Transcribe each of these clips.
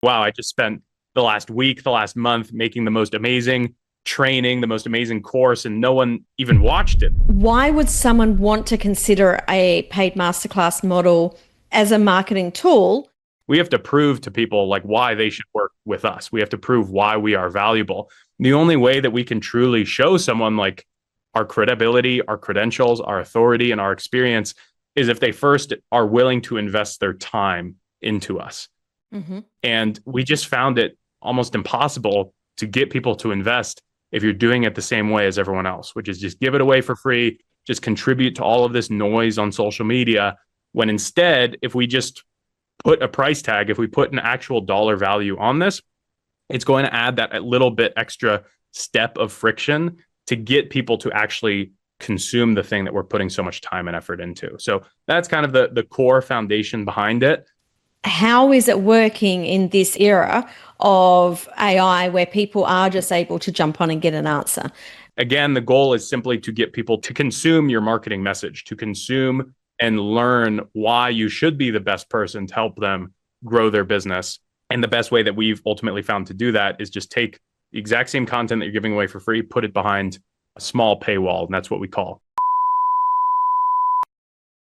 wow, I just spent the last week, the last month making the most amazing training, the most amazing course, and no one even watched it. Why would someone want to consider a paid masterclass model as a marketing tool? We have to prove to people like why they should work with us. We have to prove why we are valuable. The only way that we can truly show someone like our credibility, our credentials, our authority, and our experience is if they first are willing to invest their time into us. Hmm. And we just found it almost impossible to get people to invest if you're doing it the same way as everyone else, which is just give it away for free, just contribute to all of this noise on social media. When instead, if we just put a price tag, if we put an actual dollar value on this, it's going to add that little bit extra step of friction to get people to actually consume the thing that we're putting so much time and effort into. So that's kind of the core foundation behind it. How is it working in this era of AI where people are just able to jump on and get an answer? Again, the goal is simply to get people to consume your marketing message, to consume and learn why you should be the best person to help them grow their business. And the best way that we've ultimately found to do that is just take the exact same content that you're giving away for free, put it behind a small paywall. And that's what we call.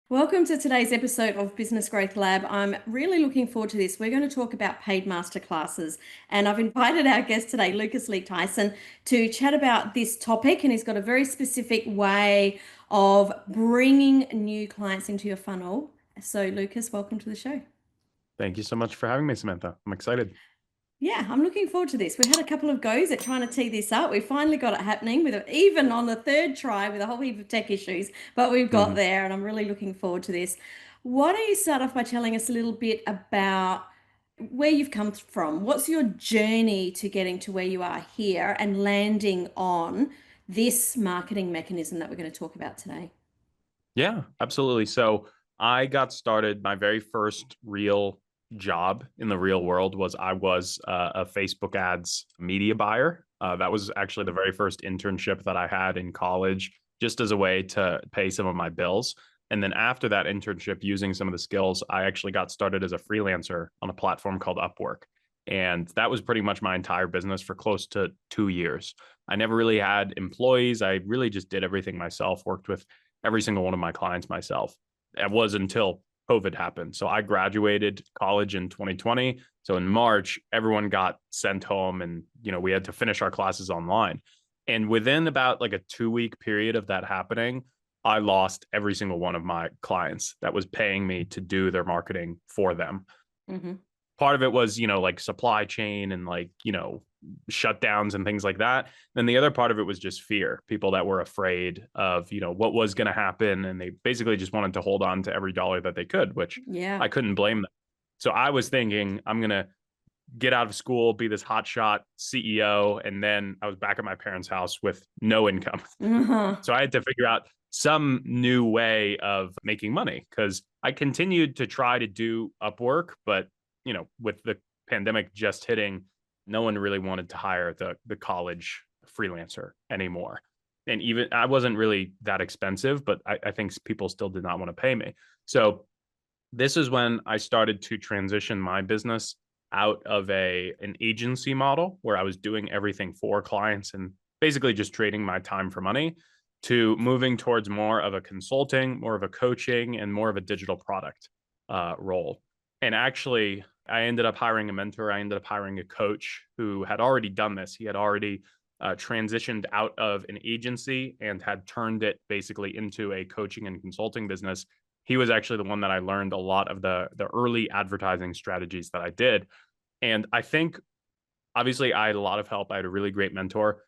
Welcome to today's episode of Business Growth Lab. I'm really looking forward to this. We're going to talk about paid masterclasses, and I've invited our guest today, Lucas Lee-Tyson, to chat about this topic. And he's got a very specific way of bringing new clients into your funnel. So, Lucas, welcome to the show. Thank you so much for having me, Samantha. I'm excited. Yeah, I'm looking forward to this. We had a couple of goes at trying to tee this up. We finally got it happening with even on the third try with a whole heap of tech issues, but we've got Mhm. there and I'm really looking forward to this. Why don't you start off by telling us a little bit about where you've come from? What's your journey to getting to where you are here and landing on this marketing mechanism that we're going to talk about today? Yeah, absolutely. So I got started, my very first real job in the real world was I was a Facebook ads media buyer. That was actually the very first internship that I had in college, just as a way to pay some of my bills. And then after that internship, using some of the skills, I actually got started as a freelancer on a platform called Upwork. And that was pretty much my entire business for close to 2 years. I never really had employees. I really just did everything myself, worked with every single one of my clients myself. It was until COVID happened. So I graduated college in 2020. So in March, everyone got sent home and, we had to finish our classes online. And within about like a 2 week period of that happening, I lost every single one of my clients that was paying me to do their marketing for them. Hmm. Part of it was, like supply chain and like, shutdowns and things like that. Then the other part of it was just fear, people that were afraid of, what was going to happen. And they basically just wanted to hold on to every dollar that they could, which Yeah. I couldn't blame them. So I was thinking, I'm going to get out of school, be this hotshot CEO. And then I was back at my parents' house with no income. Uh-huh. So I had to figure out some new way of making money because I continued to try to do Upwork, but with the pandemic just hitting, no one really wanted to hire the college freelancer anymore. And even I wasn't really that expensive, but I think people still did not want to pay me. So this is when I started to transition my business out of an agency model where I was doing everything for clients and basically just trading my time for money to moving towards more of a consulting, more of a coaching, and more of a digital product role. And actually, I ended up hiring a mentor. I ended up hiring a coach who had already done this. He had already transitioned out of an agency and had turned it basically into a coaching and consulting business. He was actually the one that I learned a lot of the early advertising strategies that I did. And I think obviously I had a lot of help. I had a really great mentor.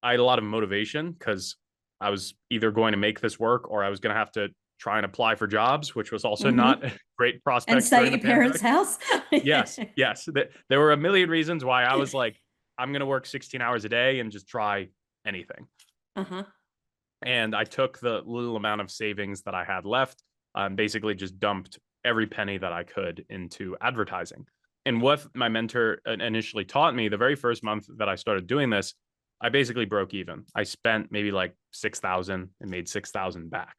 I had a lot of motivation because I was either going to make this work or I was going to have to try and apply for jobs, which was also Hmm. not great And prospects stay at during the your parents' pandemic. house. Yes, yes. There were a million reasons why I was like, I'm going to work 16 hours a day and just try anything. Uh-huh. And I took the little amount of savings that I had left, basically just dumped every penny that I could into advertising. And what my mentor initially taught me, the very first month that I started doing this, I basically broke even. I spent maybe like 6,000 and made 6,000 back.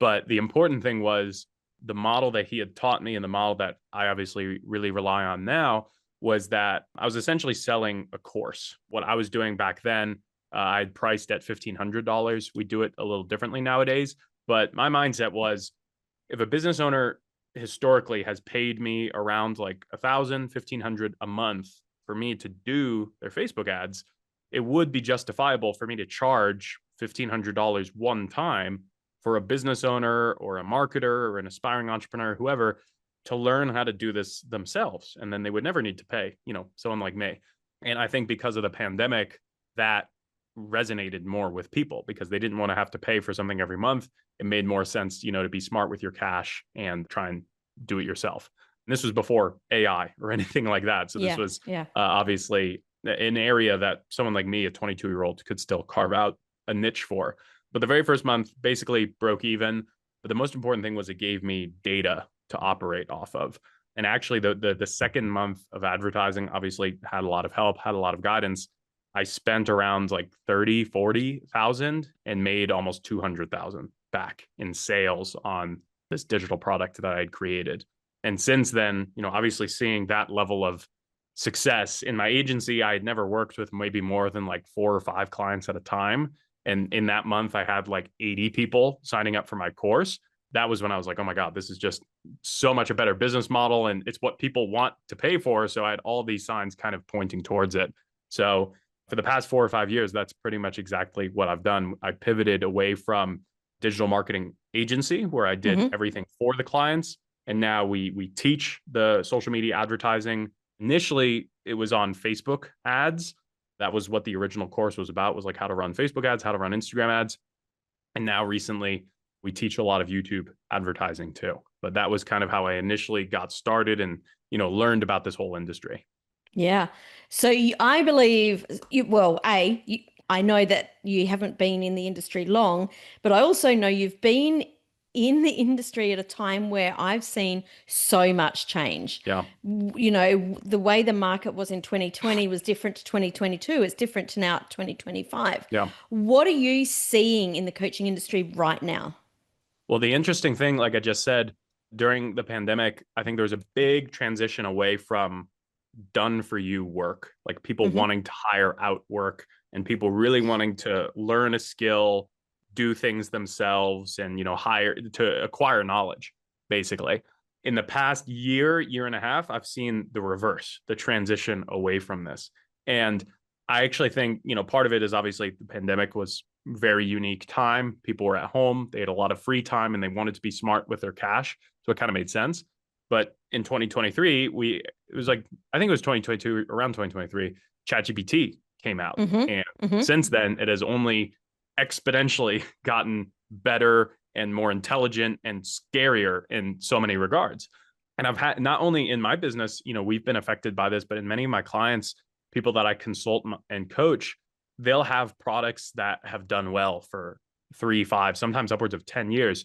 But the important thing was the model that he had taught me and the model that I obviously really rely on now was that I was essentially selling a course. What I was doing back then, I'd priced at $1,500. We do it a little differently nowadays, but my mindset was if a business owner historically has paid me around like 1,000, 1,500 a month for me to do their Facebook ads, it would be justifiable for me to charge $1,500 one time for a business owner or a marketer or an aspiring entrepreneur, whoever, to learn how to do this themselves. And then they would never need to pay, someone like me. And I think because of the pandemic, that resonated more with people because they didn't want to have to pay for something every month. It made more sense, to be smart with your cash and try and do it yourself. And this was before AI or anything like that. So this was obviously an area that someone like me, a 22-year-old, could still carve out a niche for. But the very first month basically broke even. But the most important thing was it gave me data to operate off of. And actually, the second month of advertising obviously had a lot of help, had a lot of guidance. I spent around like 30, 40,000 and made almost 200,000 back in sales on this digital product that I had created. And since then, obviously seeing that level of success in my agency, I had never worked with maybe more than like 4 or 5 clients at a time. And in that month, I had like 80 people signing up for my course. That was when I was like, oh my God, this is just so much a better business model. And it's what people want to pay for. So I had all these signs kind of pointing towards it. So for the past 4 or 5 years, that's pretty much exactly what I've done. I pivoted away from digital marketing agency where I did everything for the clients. And now we teach the social media advertising. Initially, it was on Facebook ads. That was what the original course was about, was like how to run Facebook ads, how to run Instagram ads. And now recently, we teach a lot of YouTube advertising too. But that was kind of how I initially got started and, learned about this whole industry. Yeah. So I believe, I know that you haven't been in the industry long, but I also know you've been in the industry at a time where I've seen so much change. Yeah. The way the market was in 2020 was different to 2022. It's different to now 2025. Yeah. What are you seeing in the coaching industry right now? Well, the interesting thing, like I just said, during the pandemic, I think there was a big transition away from done for you work, like people wanting to hire out work and people really wanting to learn a skill, do things themselves, and hire to acquire knowledge. Basically, in the past year and a half, I've seen the reverse, the transition away from this. And I actually think part of it is obviously the pandemic was very unique time. People were at home, they had a lot of free time, and they wanted to be smart with their cash, so it kind of made sense. But in 2023, it was like, I think it was 2022, around 2023, ChatGPT came out. And since then, it has only exponentially gotten better and more intelligent and scarier in so many regards. And I've had, not only in my business, we've been affected by this, but in many of my clients, people that I consult and coach, they'll have products that have done well for 3, 5, sometimes upwards of 10 years.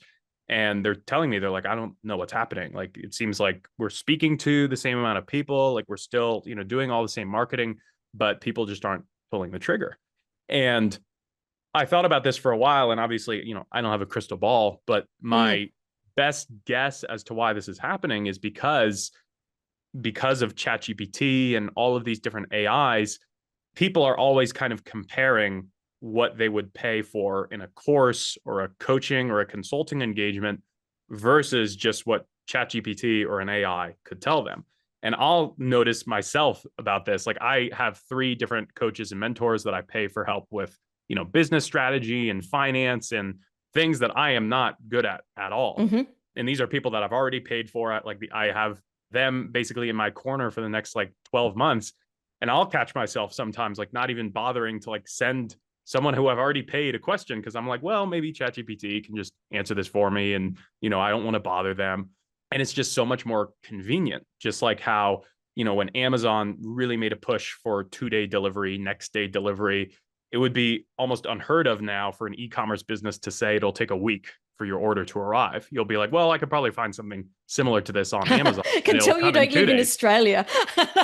And they're telling me, they're like, I don't know what's happening. Like, it seems like we're speaking to the same amount of people, like we're still, doing all the same marketing, but people just aren't pulling the trigger. And I thought about this for a while, and obviously, I don't have a crystal ball, but my best guess as to why this is happening is because of ChatGPT and all of these different AIs, people are always kind of comparing what they would pay for in a course or a coaching or a consulting engagement versus just what ChatGPT or an AI could tell them. And I'll notice myself about this. Like, I have 3 different coaches and mentors that I pay for help with, business strategy and finance and things that I am not good at all. And these are people that I've already paid for. I have them basically in my corner for the next like 12 months. And I'll catch myself sometimes like not even bothering to like send someone who I've already paid a question, because I'm like, well, maybe ChatGPT can just answer this for me, and I don't want to bother them. And it's just so much more convenient. Just like how when Amazon really made a push for 2-day delivery, next day delivery, it would be almost unheard of now for an e-commerce business to say it'll take a week for your order to arrive. You'll be like, well, I could probably find something similar to this on Amazon. Until you don't live in Australia.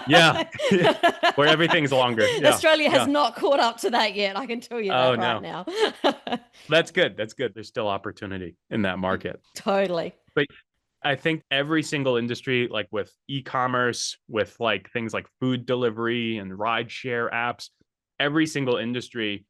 Yeah. Where everything's longer. Yeah. Australia has not caught up to that yet. I can tell you that right now. That's good. That's good. There's still opportunity in that market. Totally. But I think every single industry, like with e-commerce, with like things like food delivery and rideshare apps, every single industry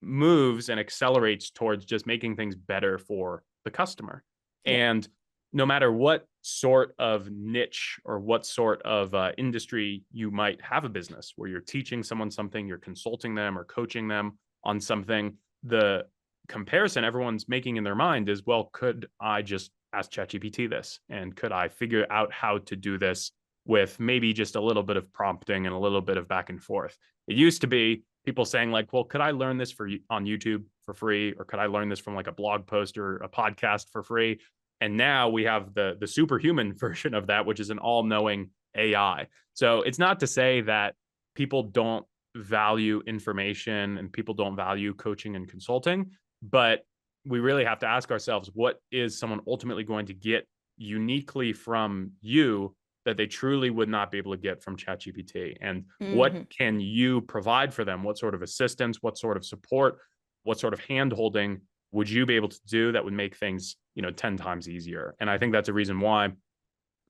moves and accelerates towards just making things better for the customer. Yeah. And no matter what sort of niche or what sort of industry you might have a business where you're teaching someone something, you're consulting them or coaching them on something, the comparison everyone's making in their mind is, well, could I just ask ChatGPT this? And could I figure out how to do this with maybe just a little bit of prompting and a little bit of back and forth? It used to be people saying like, well, could I learn this on YouTube for free? Or could I learn this from like a blog post or a podcast for free? And now we have the superhuman version of that, which is an all-knowing AI. So it's not to say that people don't value information and people don't value coaching and consulting, but we really have to ask ourselves, what is someone ultimately going to get uniquely from you that they truly would not be able to get from ChatGPT? And what Hmm. can you provide for them? What sort of assistance, what sort of support, what sort of hand holding would you be able to do that would make things, 10 times easier? And I think that's a reason why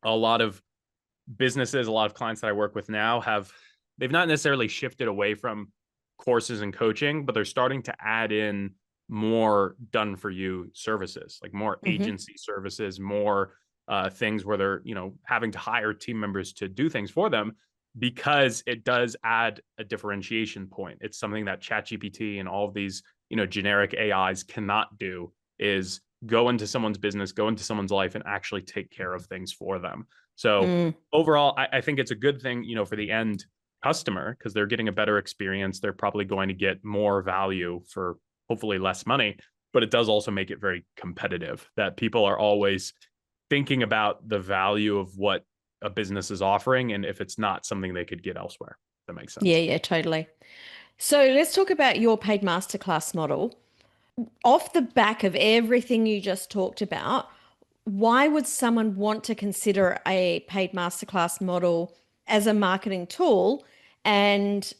a lot of businesses, a lot of clients that I work with now they've not necessarily shifted away from courses and coaching, but they're starting to add in more done for you services, like more Hmm. agency services, more things where they're, having to hire team members to do things for them because it does add a differentiation point. It's something that ChatGPT and all of these, generic AIs cannot do, is go into someone's business, go into someone's life and actually take care of things for them. So Mm. overall, I think it's a good thing, for the end customer because they're getting a better experience. They're probably going to get more value for hopefully less money, but it does also make it very competitive that people are always thinking about the value of what a business is offering and if it's not something they could get elsewhere. If that makes Yeah, sense. yeah, totally. So let's talk about your paid masterclass model. Off the back of everything you just talked about, why would someone want to consider a paid masterclass model as a marketing tool? And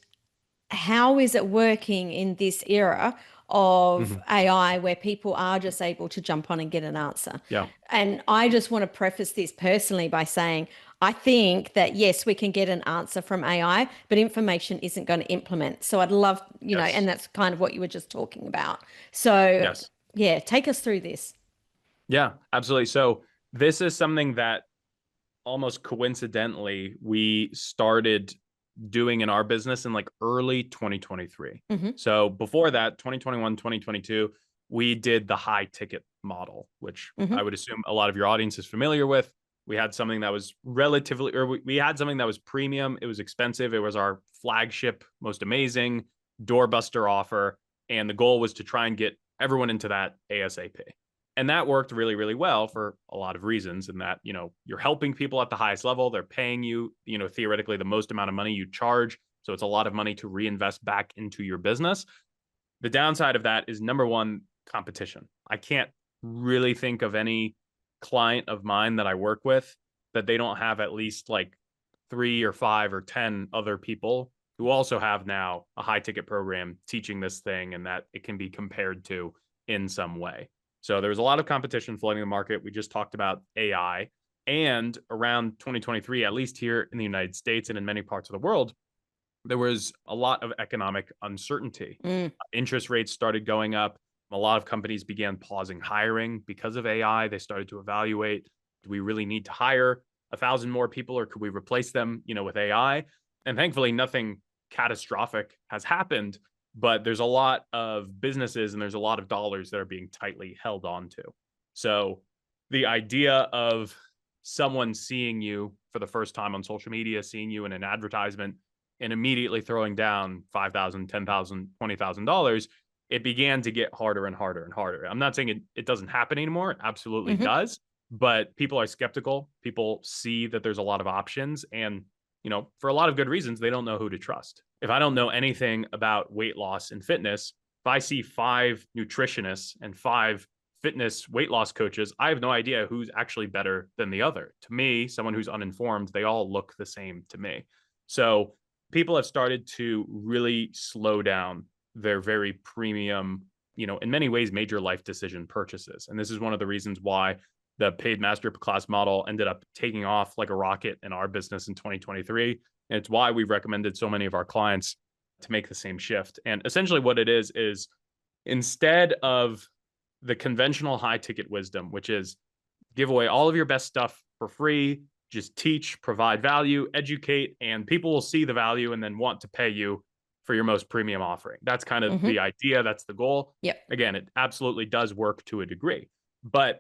how is it working in this era of Mhm. AI where people are just able to jump on and get an answer? Yeah. And I just want to preface this personally by saying, I think that yes, we can get an answer from AI, but information isn't going to implement. So I'd love, and Yes. that's kind of what you were just talking about. So Yes. yeah, take us through this. Yeah, absolutely. So this is something that almost coincidentally we started doing in our business in like early 2023. Hmm. So before that, 2021, 2022, we did the high ticket model, which I Hmm. would assume a lot of your audience is familiar with. We had something that was relatively, or we had something that was premium. It was expensive. It was our flagship, most amazing doorbuster offer. And the goal was to try and get everyone into that ASAP. And that worked really, really well for a lot of reasons. In that, you're helping people at the highest level. They're paying you, theoretically the most amount of money you charge. So it's a lot of money to reinvest back into your business. The downside of that is, number one, competition. I can't really think of any client of mine that I work with that they don't have at least like 3 or 5 or 10 other people who also have now a high ticket program teaching this thing and that it can be compared to in some way. So there was a lot of competition flooding the market. We just talked about AI. And around 2023, at least here in the United States and in many parts of the world, there was a lot of economic uncertainty. Mm. Interest rates started going up. A lot of companies began pausing hiring because of AI. They started to evaluate, do we really need to hire 1,000 more people or could we replace them, with AI? And thankfully, nothing catastrophic has happened, but there's a lot of businesses and there's a lot of dollars that are being tightly held onto. So the idea of someone seeing you for the first time on social media, seeing you in an advertisement, and immediately throwing down $5,000, $10,000, $20,000, it began to get harder and harder and harder. I'm not saying it doesn't happen anymore. It absolutely Hmm. does. But people are skeptical. People see that there's a lot of options. And, for a lot of good reasons, they don't know who to trust. If I don't know anything about weight loss and fitness, if I see 5 nutritionists and 5 fitness weight loss coaches, I have no idea who's actually better than the other. To me, someone who's uninformed, they all look the same to me. So people have started to really slow down their very premium, in many ways, major life decision purchases. And this is one of the reasons why the paid masterclass model ended up taking off like a rocket in our business in 2023. And it's why we've recommended so many of our clients to make the same shift. And essentially what it is instead of the conventional high ticket wisdom, which is give away all of your best stuff for free, just teach, provide value, educate, and people will see the value and then want to pay you for your most premium offering. That's kind of Mm-hmm. the idea. That's the goal. Yep. Again, it absolutely does work to a degree. But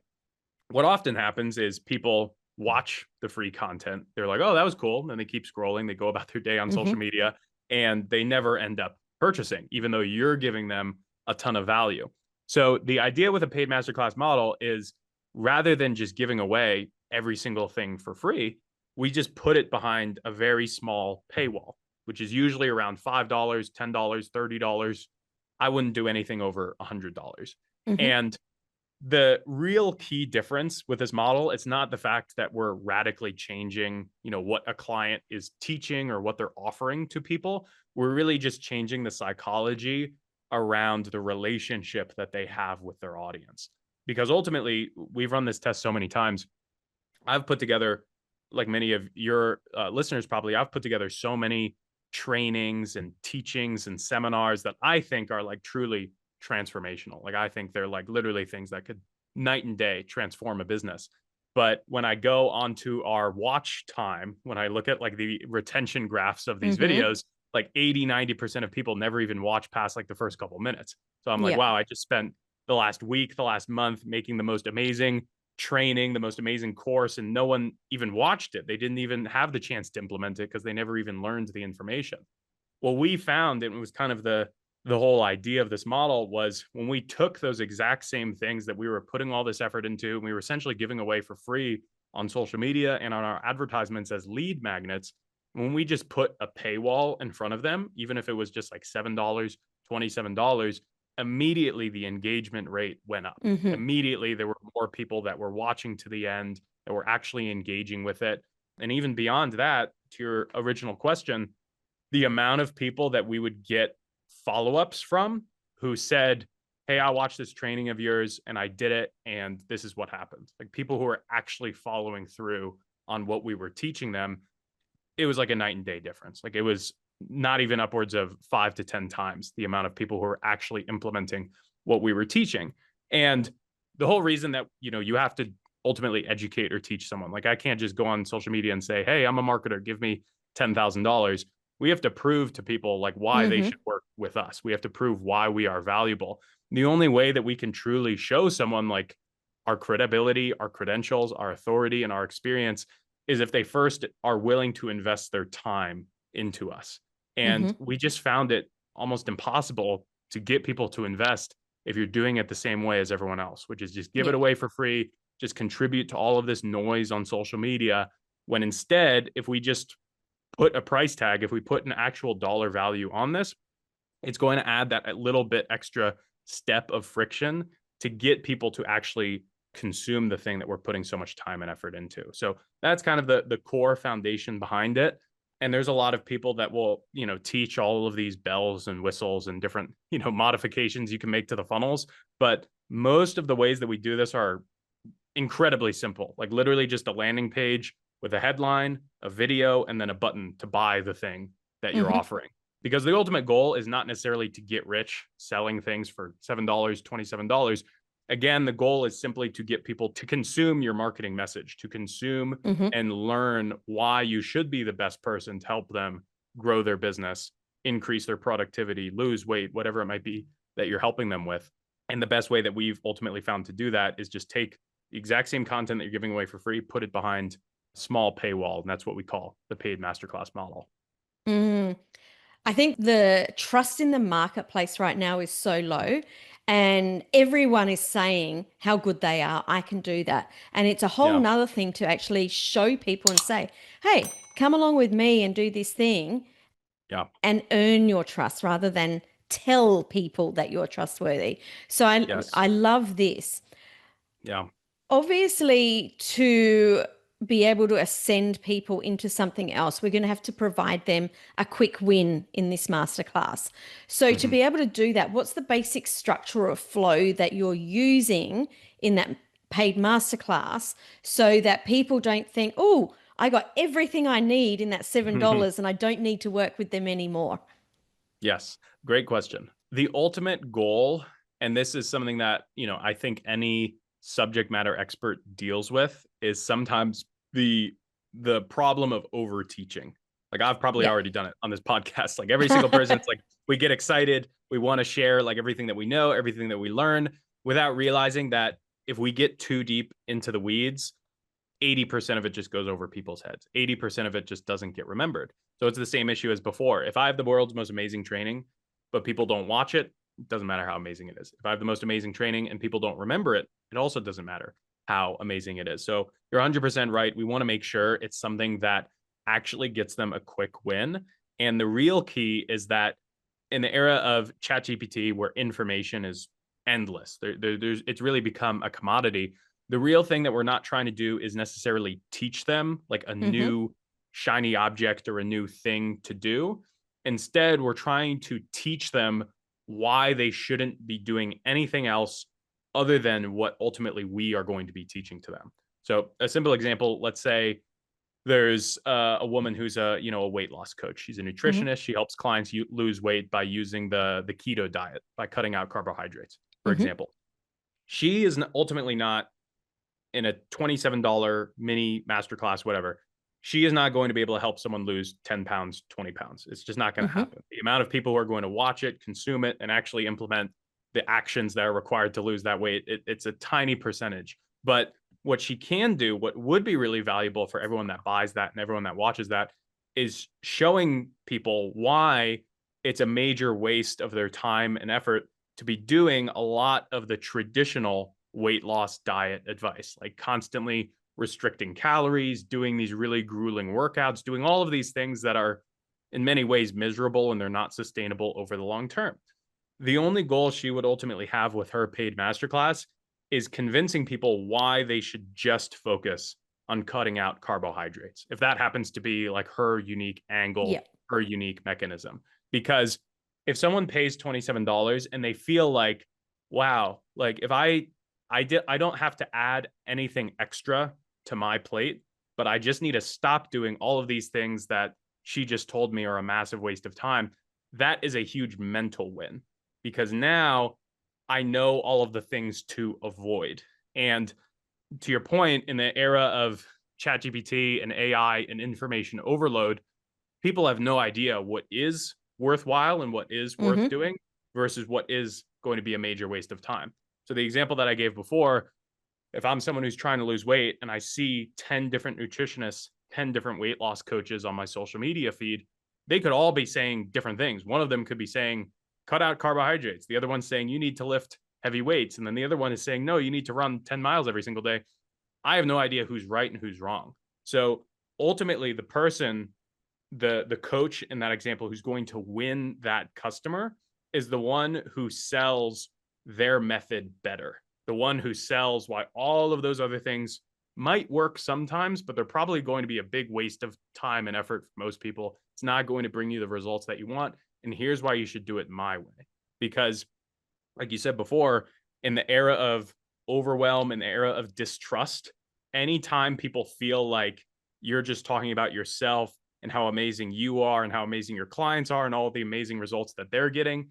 what often happens is people watch the free content. They're like, oh, that was cool. And then they keep scrolling. They go about their day on social Mm-hmm. media and they never end up purchasing, even though you're giving them a ton of value. So the idea with a paid masterclass model is rather than just giving away every single thing for free, we just put it behind a very small paywall, which is usually around $5, $10, $30. I wouldn't do anything over $100. Mm-hmm. And the real key difference with this model, it's not the fact that we're radically changing, what a client is teaching or what they're offering to people. We're really just changing the psychology around the relationship that they have with their audience. Because ultimately, we've run this test so many times. I've put together, like many of your listeners probably, I've put together so many trainings and teachings and seminars that I think are like truly transformational. Like I think they're like literally things that could night and day transform a business. But when I go onto our watch time, when I look at like the retention graphs of these Mm-hmm. videos, like 80-90% of people never even watch past like the first couple minutes. So I'm like, Yep. wow, I just spent the last week, the last month making the most amazing training, the most amazing course, and no one even watched it. They didn't even have the chance to implement it because they never even learned the information. What we found, and it was kind of the whole idea of this model, was when we took those exact same things that we were putting all this effort into, and we were essentially giving away for free on social media and on our advertisements as lead magnets, when we just put a paywall in front of them, even if it was just like $7, $27, immediately the engagement rate went up. Mm-hmm. Immediately there were more people that were watching to the end, that were actually engaging with it. And even beyond that, to your original question, the amount of people that we would get follow-ups from who said, hey, I watched this training of yours and I did it and this is what happened. Like people who are actually following through on what we were teaching them, it was like a night and day difference. Like it was not even upwards of 5 to 10 times the amount of people who were actually implementing what we were teaching. And the whole reason that, you have to ultimately educate or teach someone, like I can't just go on social media and say, hey, I'm a marketer, give me $10,000. We have to prove to people like why they Mm-hmm. should work with us. We have to prove why we are valuable. The only way that we can truly show someone like our credibility, our credentials, our authority, and our experience is if they first are willing to invest their time into us. And Mm-hmm. we just found it almost impossible to get people to invest if you're doing it the same way as everyone else, which is just give it Yep. away for free, just contribute to all of this noise on social media. When instead, if we just put a price tag, if we put an actual dollar value on this, it's going to add that little bit extra step of friction to get people to actually consume the thing that we're putting so much time and effort into. So that's kind of the core foundation behind it. And there's a lot of people that will, teach all of these bells and whistles and different, modifications you can make to the funnels. But most of the ways that we do this are incredibly simple, like literally just a landing page with a headline, a video, and then a button to buy the thing that you're Mm-hmm. offering. Because the ultimate goal is not necessarily to get rich selling things for $7, $27. Again, the goal is simply to get people to consume your marketing message, to consume Mm-hmm. and learn why you should be the best person to help them grow their business, increase their productivity, lose weight, whatever it might be that you're helping them with. And the best way that we've ultimately found to do that is just take the exact same content that you're giving away for free, put it behind a small paywall. And that's what we call the paid masterclass model. Mm. I think the trust in the marketplace right now is so low, and everyone is saying how good they are. I can do that. And it's a whole Yeah. nother thing to actually show people and say, hey, come along with me and do this thing Yeah. and earn your trust rather than tell people that you're trustworthy. So I Yes. I love this. Yeah. Obviously, to be able to ascend people into something else, we're going to have to provide them a quick win in this masterclass. So, to Mhm. be able to do that, what's the basic structure of flow that you're using in that paid masterclass so that people don't think, oh, I got everything I need in that $7 and I don't need to work with them anymore? Yes, great question. The ultimate goal, and this is something that, I think any subject matter expert deals with, is sometimes the problem of over teaching. Like, I've probably Yeah. already done it on this podcast. Like, every single person, it's like we get excited, we want to share like everything that we know, everything that we learn, without realizing that if we get too deep into the weeds, 80% of it just goes over people's heads. 80% of it just doesn't get remembered. So it's the same issue as before. If I have the world's most amazing training, but people don't watch it, it doesn't matter how amazing it is. If I have the most amazing training and people don't remember it, it also doesn't matter how amazing it is. So you're 100% right. We want to make sure it's something that actually gets them a quick win. And the real key is that in the era of ChatGPT, where information is endless, it's really become a commodity. The real thing that we're not trying to do is necessarily teach them like a Mm-hmm. new shiny object or a new thing to do. Instead, we're trying to teach them why they shouldn't be doing anything else other than what ultimately we are going to be teaching to them. So, a simple example, let's say there's a woman who's a weight loss coach. She's a Mm-hmm. nutritionist. She helps clients lose weight by using the keto diet, by cutting out carbohydrates, for Mm-hmm. example. She is ultimately not in a $27 mini masterclass, whatever. She is not going to be able to help someone lose 10 pounds, 20 pounds. It's just not going to Mm-hmm. happen. The amount of people who are going to watch it, consume it, and actually implement the actions that are required to lose that weight, it's a tiny percentage. But what she can do, what would be really valuable for everyone that buys that and everyone that watches that, is showing people why it's a major waste of their time and effort to be doing a lot of the traditional weight loss diet advice, like constantly restricting calories, doing these really grueling workouts, doing all of these things that are in many ways miserable and they're not sustainable over the long term. The only goal she would ultimately have with her paid masterclass is convincing people why they should just focus on cutting out carbohydrates. If that happens to be like her unique Yeah. angle, her unique mechanism. Because if someone pays $27 and they feel like, wow, like if I don't have to add anything extra to my plate, but I just need to stop doing all of these things that she just told me are a massive waste of time. That is a huge mental win because now I know all of the things to avoid. And to your point, in the era of ChatGPT and AI and information overload, people have no idea what is worthwhile and what is worth Mm-hmm. doing versus what is going to be a major waste of time. So the example that I gave before, if I'm someone who's trying to lose weight and I see 10 different nutritionists, 10 different weight loss coaches on my social media feed, they could all be saying different things. One of them could be saying, cut out carbohydrates. The other one's saying, you need to lift heavy weights. And then the other one is saying, no, you need to run 10 miles every single day. I have no idea who's right and who's wrong. So ultimately, the person, the coach in that example who's going to win that customer is the one who sells their method better, the one who sells why all of those other things might work sometimes, but they're probably going to be a big waste of time and effort for most people. It's not going to bring you the results that you want. And here's why you should do it my way. Because, like you said before, in the era of overwhelm, in the era of distrust, anytime people feel like you're just talking about yourself and how amazing you are and how amazing your clients are and all the amazing results that they're getting,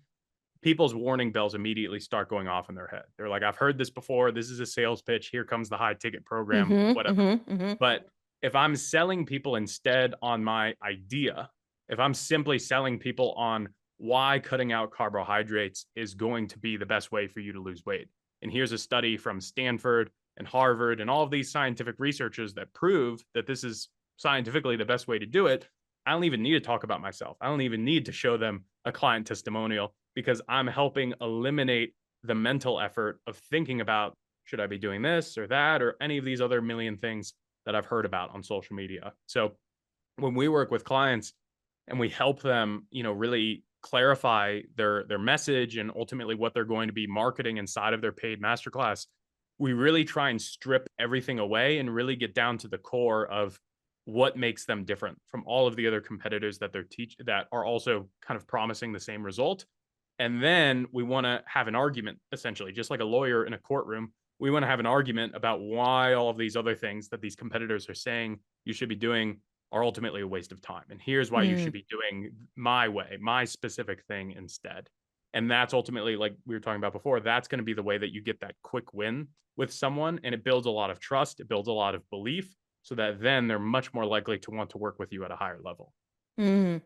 people's warning bells immediately start going off in their head. They're like, I've heard this before. This is a sales pitch. Here comes the high ticket program, Mm-hmm. whatever. Mm-hmm. Mm-hmm. But if I'm selling people instead on my idea, if I'm simply selling people on why cutting out carbohydrates is going to be the best way for you to lose weight. And here's a study from Stanford and Harvard and all of these scientific researchers that prove that this is scientifically the best way to do it. I don't even need to talk about myself. I don't even need to show them a client testimonial because I'm helping eliminate the mental effort of thinking about should I be doing this or that or any of these other million things that I've heard about on social media. So when we work with clients and we help them, really clarify their message and ultimately what they're going to be marketing inside of their paid masterclass, we really try and strip everything away and really get down to the core of what makes them different from all of the other competitors that that are also kind of promising the same result. And then we want to have an argument, essentially, just like a lawyer in a courtroom. We want to have an argument about why all of these other things that these competitors are saying you should be doing are ultimately a waste of time. And here's why you should Mm. be doing my way, my specific thing instead. And that's ultimately, like we were talking about before, that's going to be the way that you get that quick win with someone. And it builds a lot of trust, it builds a lot of belief, so that then they're much more likely to want to work with you at a higher level. Mm.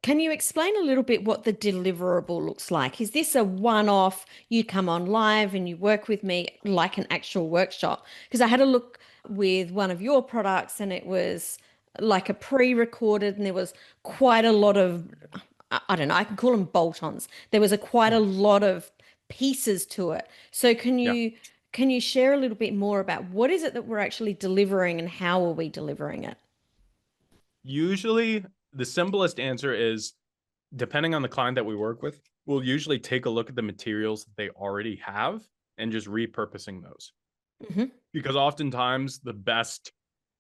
Can you explain a little bit what the deliverable looks like? Is this a one-off, you come on live and you work with me like an actual workshop? Because I had a look with one of your products and it was like a pre-recorded and there was quite a lot of, I don't know, I can call them bolt-ons. There was a quite a Mhm. lot of pieces to it. So Yeah. can you share a little bit more about what is it that we're actually delivering and how are we delivering it? Usually, the simplest answer is depending on the client that we work with, we'll usually take a look at the materials that they already have and just repurposing those. Hmm. Because oftentimes the best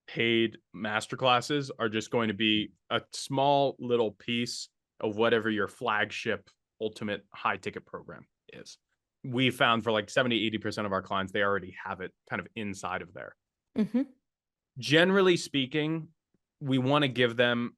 paid masterclasses are just going to be a small little piece of whatever your flagship ultimate high ticket program is. We found for like 70-80% of our clients, they already have it kind of inside of there. Hmm. Generally speaking, we want to give them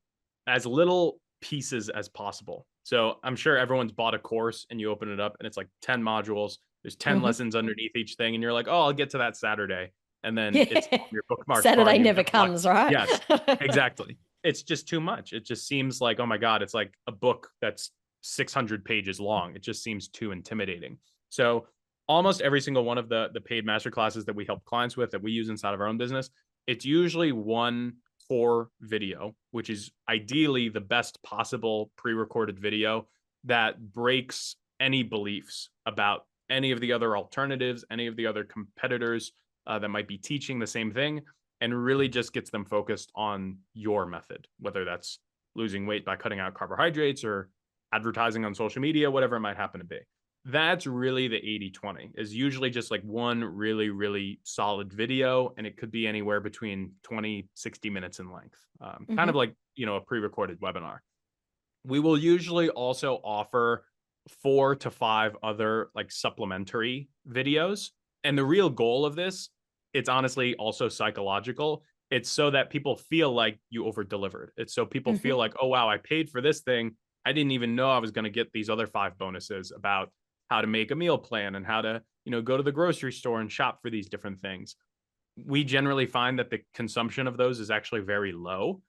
as little pieces as possible. So I'm sure everyone's bought a course and you open it up and it's like 10 modules. There's 10 Hmm. lessons underneath each thing. And you're like, oh, I'll get to that Saturday. And then it's Yeah. on your bookmarks bar Saturday and you never never watch. comes, right? Yes, exactly. It's just too much. It just seems like, oh my God, it's like a book that's 600 pages long. It just seems too intimidating. So almost every single one of the paid master classes that we help clients with that we use inside of our own business, it's usually one core video, which is ideally the best possible pre-recorded video that breaks any beliefs about any of the other alternatives, any of the other competitors that might be teaching the same thing, and really just gets them focused on your method, whether that's losing weight by cutting out carbohydrates or advertising on social media, whatever it might happen to be. That's really the 80-20 is usually just like one really, really solid video. And it could be anywhere between 20, 60 minutes in length, kind of Hmm. like, a pre-recorded webinar. We will usually also offer 4 to 5 other like supplementary videos. And the real goal of this, it's honestly also psychological. It's so that people feel like you over delivered. It's so people feel Hmm. like, oh, wow, I paid for this thing. I didn't even know I was going to get these other 5 bonuses about how to make a meal plan and how to, go to the grocery store and shop for these different things. We generally find that the consumption of those is actually very low.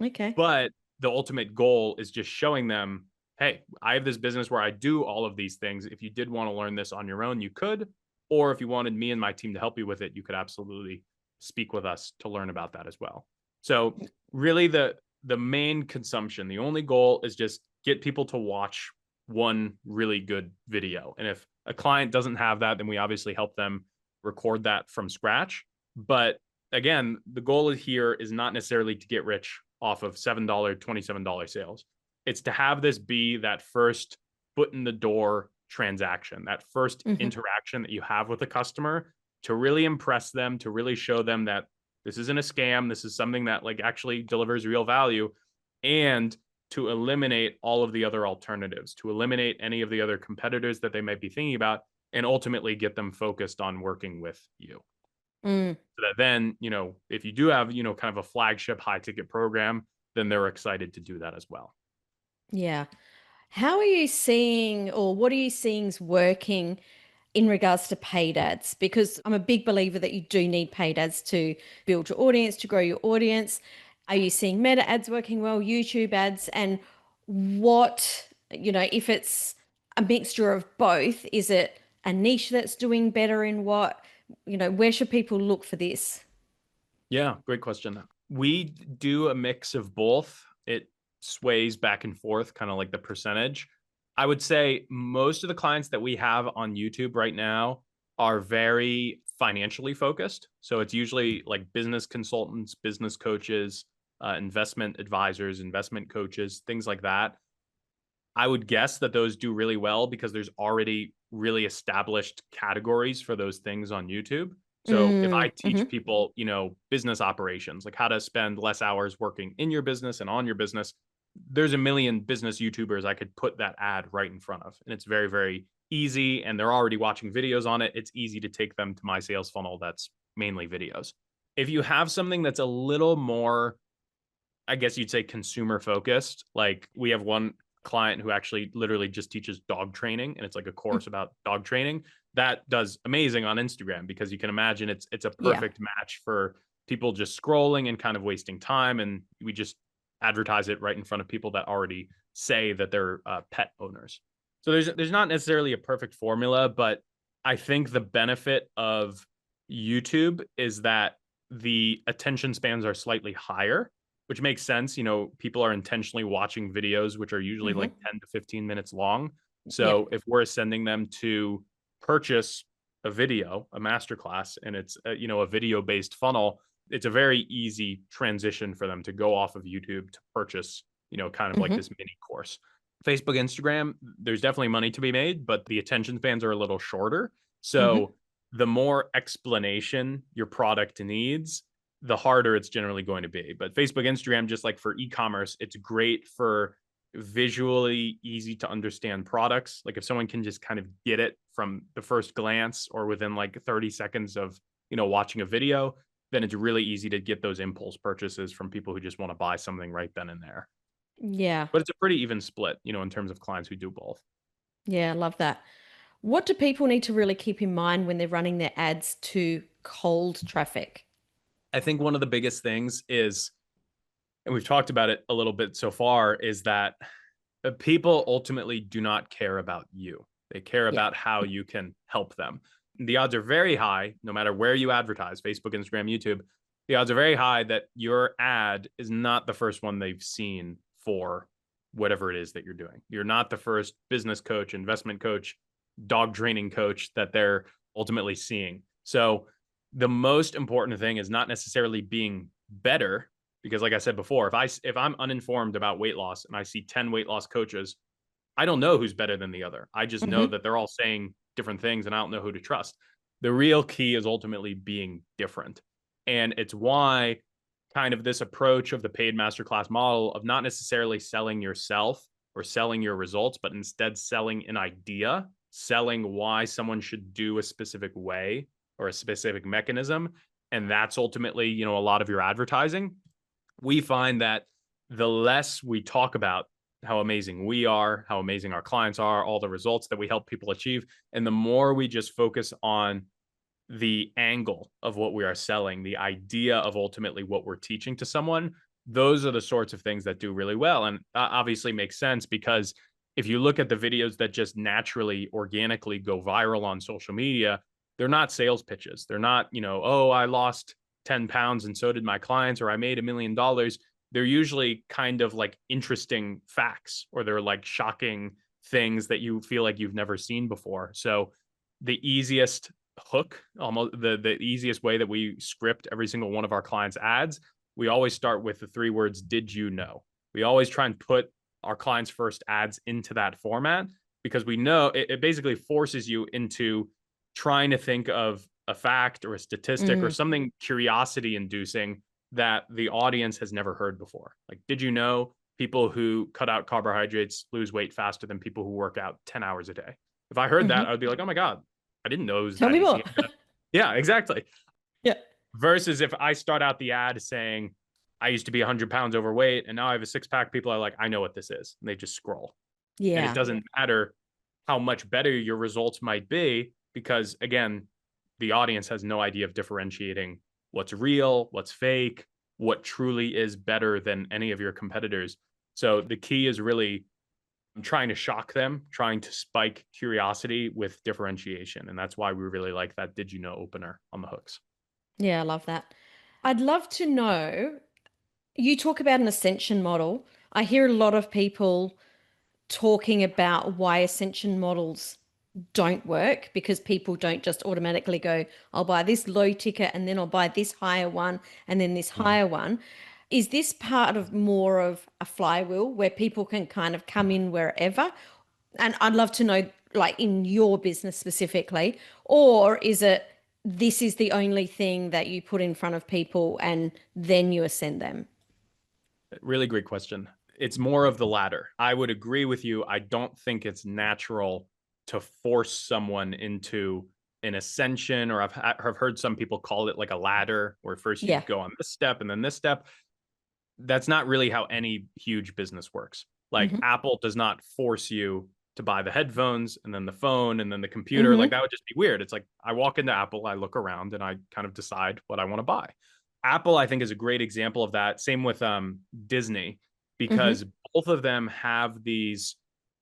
Okay. But the ultimate goal is just showing them, hey, I have this business where I do all of these things. If you did want to learn this on your own, you could. Or if you wanted me and my team to help you with it, you could absolutely speak with us to learn about that as well. So really the main consumption, the only goal is just get people to watch one really good video. And if a client doesn't have that, then we obviously help them record that from scratch. But again, the goal here is not necessarily to get rich off of $7, $27 sales. It's to have this be that first foot in the door transaction, that first Hmm. interaction that you have with a customer to really impress them, to really show them that this isn't a scam. This is something that like actually delivers real value, and to eliminate all of the other alternatives, to eliminate any of the other competitors that they might be thinking about, and ultimately get them focused on working with you. Mm, So that then, if you do have, kind of a flagship high ticket program, then they're excited to do that as well. yeah. How are you seeing, or what are you seeing is working in regards to paid ads? Because I'm a big believer that you do need paid ads to build your audience, to grow your audience. Are you seeing Meta ads working well, YouTube ads? And if it's a mixture of both, is it a niche that's doing better in what? Where should people look for this? Yeah, great question. We do a mix of both. It sways back and forth, kind of like the percentage. I would say most of the clients that we have on YouTube right now are very financially focused. So it's usually like business consultants, business coaches, investment advisors, investment coaches, things like that. I would guess that those do really well because there's already really established categories for those things on YouTube. So if I Mm, teach hmm. people, business operations, like how to spend less hours working in your business and on your business, there's a million business YouTubers I could put that ad right in front of. And it's very, very easy. And they're already watching videos on it. It's easy to take them to my sales funnel that's mainly videos. If you have something that's a little more, I guess you'd say, consumer focused, like we have one client who actually literally just teaches dog training, and it's like a course about dog training that does amazing on Instagram, because you can imagine it's a Yeah. perfect match for people just scrolling and kind of wasting time. And we just advertise it right in front of people that already say that they're pet owners. So there's not necessarily a perfect formula, but I think the benefit of YouTube is that the attention spans are slightly higher, which makes sense. You know, people are intentionally watching videos, which are usually like 10 to 15 minutes long. Yeah. So if we're sending them to purchase a video, a masterclass, and it's a video based funnel, it's a very easy transition for them to go off of YouTube to purchase, kind of like this mini course. Facebook, Instagram, there's definitely money to be made, but the attention spans are a little shorter. So the more explanation your product needs, the harder it's generally going to be. But Facebook, Instagram, just like for e-commerce, it's great for visually easy to understand products. Like if someone can just kind of get it from the first glance or within like 30 seconds of, watching a video, then it's really easy to get those impulse purchases from people who just want to buy something right then and there. Yeah. But it's a pretty even split, in terms of clients who do both. Yeah, I love that. What do people need to really keep in mind when they're running their ads to cold traffic? I think one of the biggest things is, and we've talked about it a little bit so far, is that people ultimately do not care about you. They care Yeah. about how you can help them. The odds are very high, no matter where you advertise, Facebook, Instagram, YouTube, the odds are very high that your ad is not the first one they've seen for whatever it is that you're doing. You're not the first business coach, investment coach, dog training coach that they're ultimately seeing. So the most important thing is not necessarily being better, because like I said before, if I'm uninformed about weight loss and I see 10 weight loss coaches, I don't know who's better than the other. I just know that they're all saying different things and I don't know who to trust. The real key is ultimately being different. And it's why kind of this approach of the paid masterclass model of not necessarily selling yourself or selling your results, but instead selling an idea, selling why someone should do a specific way or a specific mechanism. And that's ultimately, a lot of your advertising. We find that the less we talk about how amazing we are, how amazing our clients are, all the results that we help people achieve, and the more we just focus on the angle of what we are selling, the idea of ultimately what we're teaching to someone, those are the sorts of things that do really well. And obviously makes sense, because if you look at the videos that just naturally, organically go viral on social media, they're not sales pitches. They're not, oh, I lost 10 pounds and so did my clients, or I made $1 million. They're usually kind of like interesting facts, or they're like shocking things that you feel like you've never seen before. So the easiest hook, almost the easiest way that we script every single one of our clients' ads, we always start with the 3 words, did you know? We always try and put our clients' first ads into that format, because we know it basically forces you into trying to think of a fact or a statistic or something curiosity inducing that the audience has never heard before. Like, did you know people who cut out carbohydrates lose weight faster than people who work out 10 hours a day? If I heard that, I would be like, oh my God, I didn't know it was Tell that me easy. more. Yeah, exactly. Yeah. Versus if I start out the ad saying, I used to be 100 pounds overweight and now I have a 6-pack, people are like, I know what this is. And they just scroll. And it Yeah. doesn't matter how much better your results might be, because again, the audience has no idea of differentiating what's real, what's fake, what truly is better than any of your competitors. So the key is really trying to shock them, trying to spike curiosity with differentiation. And that's why we really like that did you know opener on the hooks. Yeah, I love that. I'd love to know, you talk about an ascension model. I hear a lot of people talking about why ascension models don't work, because people don't just automatically go, I'll buy this low ticket and then I'll buy this higher one and then this Mhm. higher one. Is this part of more of a flywheel where people can kind of come in wherever? And I'd love to know, like in your business specifically, or is it this is the only thing that you put in front of people and then you ascend them? Really great question. It's more of the latter. I would agree with you. I don't think it's natural to force someone into an ascension, or I've heard some people call it like a ladder, where first you Yeah. go on this step and then this step. That's not really how any huge business works. Like, Hmm. Apple does not force you to buy the headphones and then the phone and then the computer. Like, Hmm. that would just be weird. It's like I walk into Apple, I look around, and I kind of decide what I want to buy. Apple, I think, is a great example of that. Same with Disney, Hmm. because both of them have these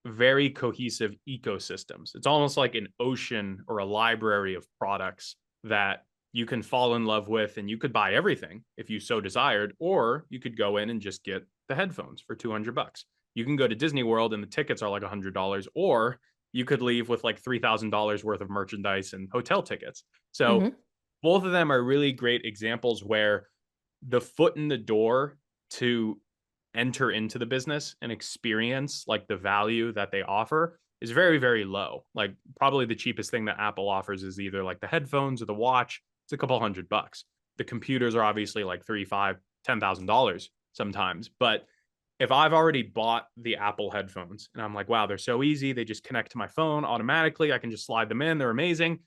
very cohesive ecosystems. It's almost like an ocean or a library of products that you can fall in love with, and you could buy everything if you so desired, or you could go in and just get the headphones for 200 bucks. You can go to Disney World and the tickets are like $100, or you could leave with like $3,000 worth of merchandise and hotel tickets. So Hmm. both of them are really great examples where the foot in the door to enter into the business and experience like the value that they offer is very, very low. Like, probably the cheapest thing that Apple offers is either like the headphones or the watch. It's a couple $100. The computers are obviously like three, five, $10,000 sometimes. But if I've already bought the Apple headphones and I'm like, wow, they're so easy, they just connect to my phone automatically, I can just slide them in, they're amazing.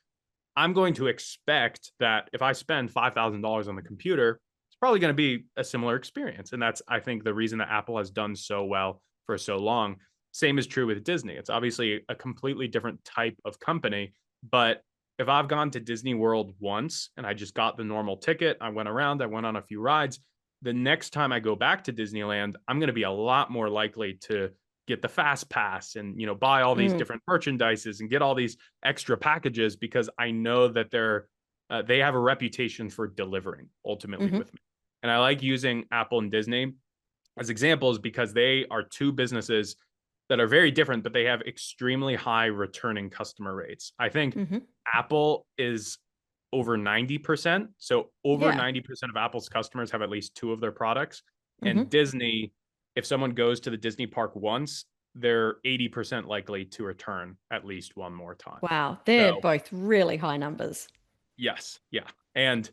I'm going to expect that if I spend $5,000 on the computer, it's probably going to be a similar experience. And that's, I think, the reason that Apple has done so well for so long. Same is true with Disney. It's obviously a completely different type of company. But if I've gone to Disney World once and I just got the normal ticket, I went around, I went on a few rides, the next time I go back to Disneyland, I'm going to be a lot more likely to get the fast pass and, buy all these Mm. different merchandises and get all these extra packages, because I know that they have a reputation for delivering ultimately Hmm. with me. And I like using Apple and Disney as examples because they are two businesses that are very different, but they have extremely high returning customer rates. I think Hmm. Apple is over 90%. So over Yeah. 90% of Apple's customers have at least two of their products. And Hmm. Disney, if someone goes to the Disney park once, they're 80% likely to return at least one more time. Wow. They're So, both really high numbers. yes, yeah. And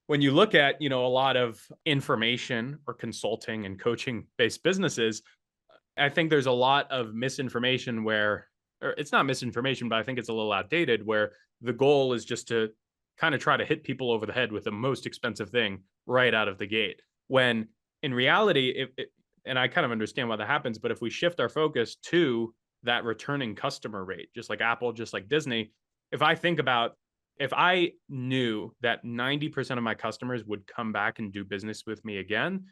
when you look at, a lot of information or consulting and coaching based businesses, I think there's a lot of misinformation where, or it's not misinformation, but I think it's a little outdated, where the goal is just to kind of try to hit people over the head with the most expensive thing right out of the gate. When in reality, and I kind of understand why that happens, but if we shift our focus to that returning customer rate, just like Apple, just like Disney, if I think about, if I knew that 90% of my customers would come back and do business with me again,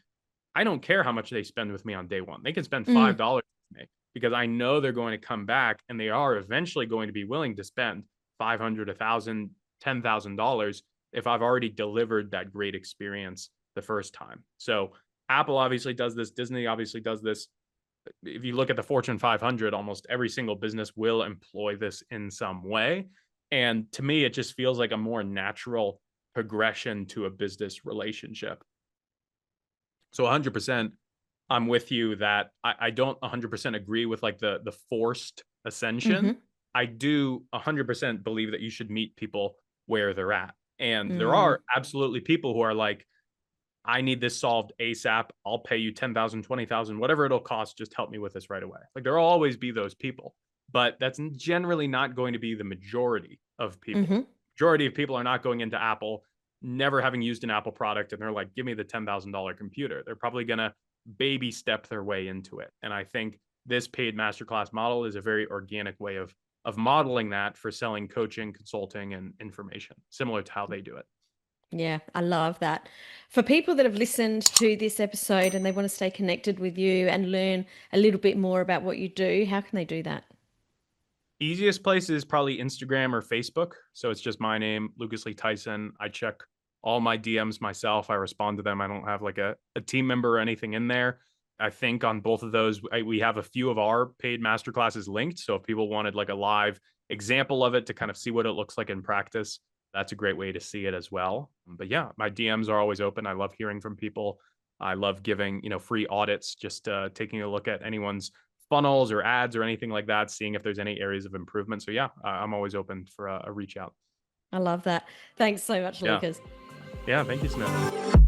I don't care how much they spend with me on day one. They can spend Mm. $5 with me because I know they're going to come back, and they are eventually going to be willing to spend 500, 1,000, $10,000 if I've already delivered that great experience the first time. So Apple obviously does this. Disney obviously does this. If you look at the Fortune 500, almost every single business will employ this in some way. And to me, it just feels like a more natural progression to a business relationship. So 100%, I'm with you that I don't 100% agree with like the forced ascension. Hmm. I do 100% believe that you should meet people where they're at. And there Mm. are absolutely people who are like, I need this solved ASAP. I'll pay you 10,000, 20,000, whatever it'll cost. Just help me with this right away. Like, there'll always be those people, but that's generally not going to be the majority of people. Hmm. Majority of people are not going into Apple, never having used an Apple product, and they're like, give me the $10,000 computer. They're probably going to baby step their way into it. And I think this paid masterclass model is a very organic way of modeling that for selling coaching, consulting, and information, similar to how they do it. Yeah, I love that. For people that have listened to this episode and they want to stay connected with you and learn a little bit more about what you do, how can they do that? Easiest place is probably Instagram or Facebook. So it's just my name, Lucas Lee-Tyson. I check all my DMs myself. I respond to them. I don't have like a team member or anything in there. I think on both of those, we have a few of our paid masterclasses linked. So if people wanted like a live example of it to kind of see what it looks like in practice, that's a great way to see it as well. But yeah, my DMs are always open. I love hearing from people. I love giving, free audits, just taking a look at anyone's funnels or ads or anything like that, seeing if there's any areas of improvement. So yeah, I'm always open for a reach out. I love that. Thanks so much, Yeah. Lucas. Yeah. Thank you, Samantha.